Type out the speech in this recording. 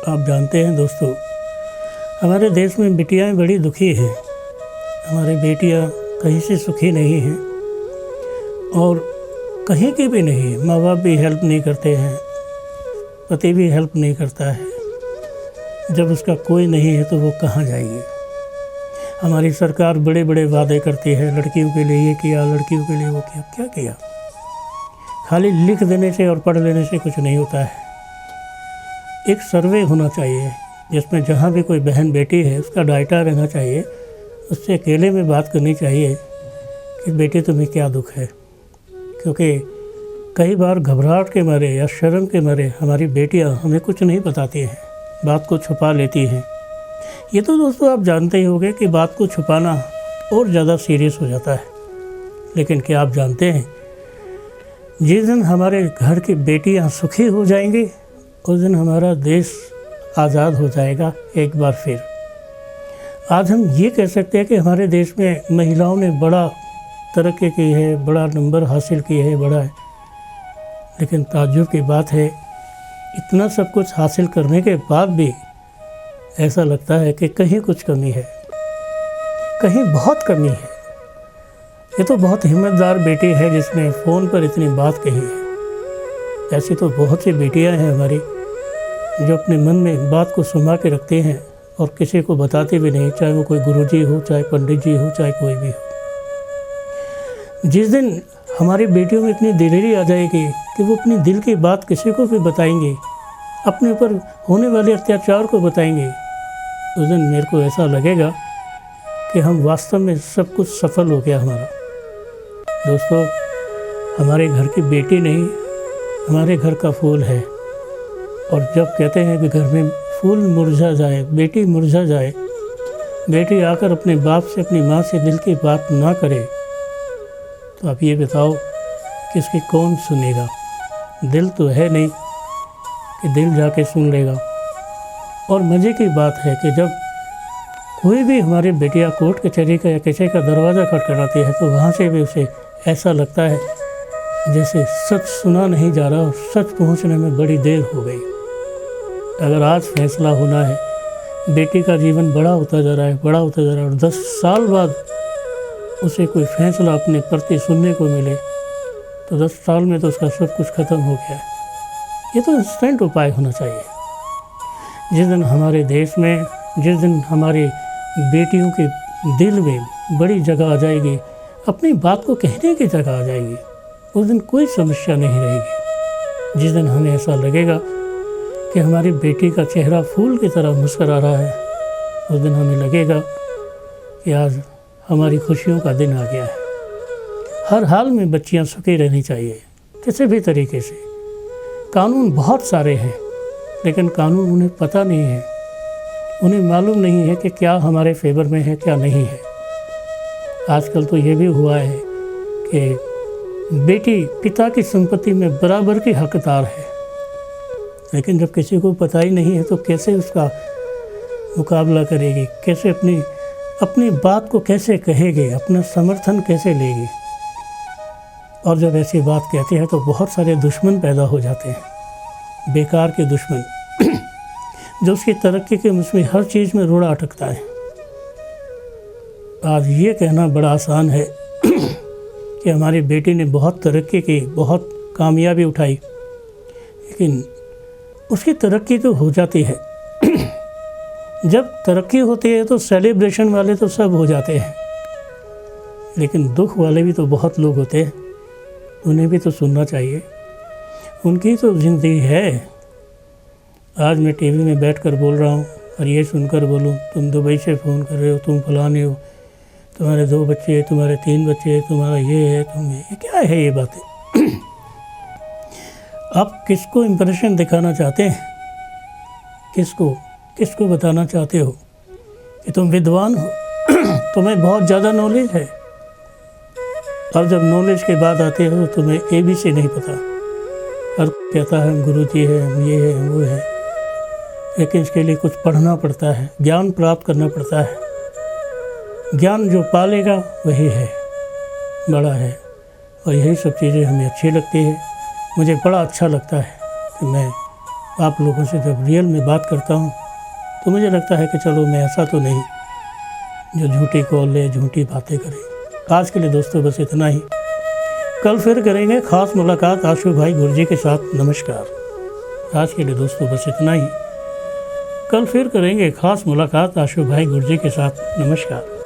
आप जानते हैं दोस्तों, हमारे देश में बिटियाएं बड़ी दुखी हैं। हमारी बेटियां कहीं से सुखी नहीं हैं और कहीं की भी नहीं। माँ बाप भी हेल्प नहीं करते हैं, पति भी हेल्प नहीं करता है। जब उसका कोई नहीं है तो वो कहाँ जाएगी। हमारी सरकार बड़े बड़े वादे करती है, लड़कियों के लिए ये किया, लड़कियों के लिए वो किया। क्या किया? खाली लिख देने से और पढ़ लेने से कुछ नहीं होता है। एक सर्वे होना चाहिए जिसमें जहाँ भी कोई बहन बेटी है उसका डाटा रहना चाहिए। उससे अकेले में बात करनी चाहिए कि बेटे तुम्हें क्या दुख है। क्योंकि कई बार घबराहट के मारे या शर्म के मारे हमारी बेटियां हमें कुछ नहीं बताती हैं, बात को छुपा लेती हैं। ये तो दोस्तों आप जानते ही होंगे कि बात को छुपाना और ज़्यादा सीरियस हो जाता है। लेकिन क्या आप जानते हैं, जिस दिन हमारे घर की बेटियां सुखी हो जाएंगी उस दिन हमारा देश आज़ाद हो जाएगा एक बार फिर। आज हम ये कह सकते हैं कि हमारे देश में महिलाओं ने बड़ा तरक्की की है, बड़ा नंबर हासिल किए है, बड़ा है। लेकिन ताज्जुब की बात है, इतना सब कुछ हासिल करने के बाद भी ऐसा लगता है कि कहीं कुछ कमी है, कहीं बहुत कमी है। ये तो बहुत हिम्मतदार बेटी है जिसने फ़ोन पर इतनी बात कही है। ऐसी तो बहुत सी बेटियां हैं हमारी जो अपने मन में बात को सुमा के रखते हैं और किसी को बताते भी नहीं, चाहे वो कोई गुरुजी हो, चाहे पंडित जी हो, चाहे कोई भी हो। जिस दिन हमारी बेटियों में इतनी दिलेरी आ जाएगी कि वो अपनी दिल की बात किसी को भी बताएंगे, अपने ऊपर होने वाले अत्याचार को बताएंगे, उस दिन मेरे को ऐसा लगेगा कि हम वास्तव में सब कुछ सफल हो गया हमारा। दोस्तों, हमारे घर की बेटी नहीं, हमारे घर का फूल है। और जब कहते हैं कि घर में फूल मुरझा जाए, बेटी मुरझा जाए, बेटी आकर अपने बाप से, अपनी माँ से दिल की बात ना करे, तो आप ये बताओ कि इसकी कौन सुनेगा। दिल तो है नहीं कि दिल जाके सुन लेगा। और मज़े की बात है कि जब कोई भी हमारी बेटियाँ कोर्ट कचहरी का या किसी का दरवाज़ा खटखटाती है तो वहाँ से भी उसे ऐसा लगता है जैसे सच सुना नहीं जा रहा और सच पहुँचने में बड़ी देर हो गई। अगर आज फैसला होना है, बेटी का जीवन बड़ा होता जा रहा है, बड़ा होता जा रहा है, और 10 साल बाद उसे कोई फैसला अपने प्रति सुनने को मिले तो 10 साल में तो उसका सब कुछ ख़त्म हो गया है। ये तो इंस्टेंट उपाय होना चाहिए। जिस दिन हमारे देश में, जिस दिन हमारी बेटियों के दिल में बड़ी जगह आ जाएगी, अपनी बात को कहने की जगह आ जाएगी, उस दिन कोई समस्या नहीं रहेगी। जिस दिन हमें ऐसा लगेगा कि हमारी बेटी का चेहरा फूल की तरह मुस्कुरा रहा है, उस दिन हमें लगेगा कि आज हमारी खुशियों का दिन आ गया है। हर हाल में बच्चियां सुखी रहनी चाहिए किसी भी तरीके से। कानून बहुत सारे हैं लेकिन कानून उन्हें पता नहीं है, उन्हें मालूम नहीं है कि क्या हमारे फेवर में है, क्या नहीं है। आजकल तो ये भी हुआ है कि बेटी पिता की संपत्ति में बराबर की हकदार है, लेकिन जब किसी को पता ही नहीं है तो कैसे उसका मुकाबला करेगी, कैसे अपनी बात को कैसे कहेगी, अपना समर्थन कैसे लेगी। और जब ऐसी बात कहती है तो बहुत सारे दुश्मन पैदा हो जाते हैं, बेकार के दुश्मन जो उसकी तरक्की के उसमें हर चीज़ में रोड़ा अटकता है। आज ये कहना बड़ा आसान है कि हमारी बेटी ने बहुत तरक्की की, बहुत कामयाबी उठाई, लेकिन उसकी तरक्की तो हो जाती है। जब तरक्की होती है तो सेलिब्रेशन वाले तो सब हो जाते हैं, लेकिन दुख वाले भी तो बहुत लोग होते हैं, उन्हें भी तो सुनना चाहिए। उनकी तो ज़िंदगी है। आज मैं टीवी में बैठकर बोल रहा हूँ और ये सुनकर बोलूँ तुम दुबई से फ़ोन कर रहे हो, तुम फलाने हो, तुम्हारे 2 बच्चे, तुम्हारे 3 बच्चे, तुम्हारा ये है, तुम ये क्या है ये बातें। आप किसको इम्प्रेशन दिखाना चाहते हैं? किसको बताना चाहते हो कि तुम विद्वान हो, तुम्हें बहुत ज़्यादा नॉलेज है, और जब नॉलेज की बात आती है तो तुम्हें ABC नहीं पता। हर कहता है हम गुरु जी है, हम ये है, हम वो है, लेकिन इसके लिए कुछ पढ़ना पड़ता है, ज्ञान प्राप्त करना पड़ता है। ज्ञान जो पालेगा वही है, बड़ा है। और यही सब चीज़ें हमें अच्छी लगती है। मुझे बड़ा अच्छा लगता है कि मैं आप लोगों से जब रियल में बात करता हूँ तो मुझे लगता है कि चलो मैं ऐसा तो नहीं जो झूठी कॉल ले, झूठी बातें करे। आज के लिए दोस्तों बस इतना ही। कल फिर करेंगे ख़ास मुलाकात आशु भाई गुरजी के साथ। नमस्कार। आज के लिए दोस्तों बस इतना ही। कल फिर करेंगे ख़ास मुलाकात आशु भाई गुरजी के साथ। नमस्कार।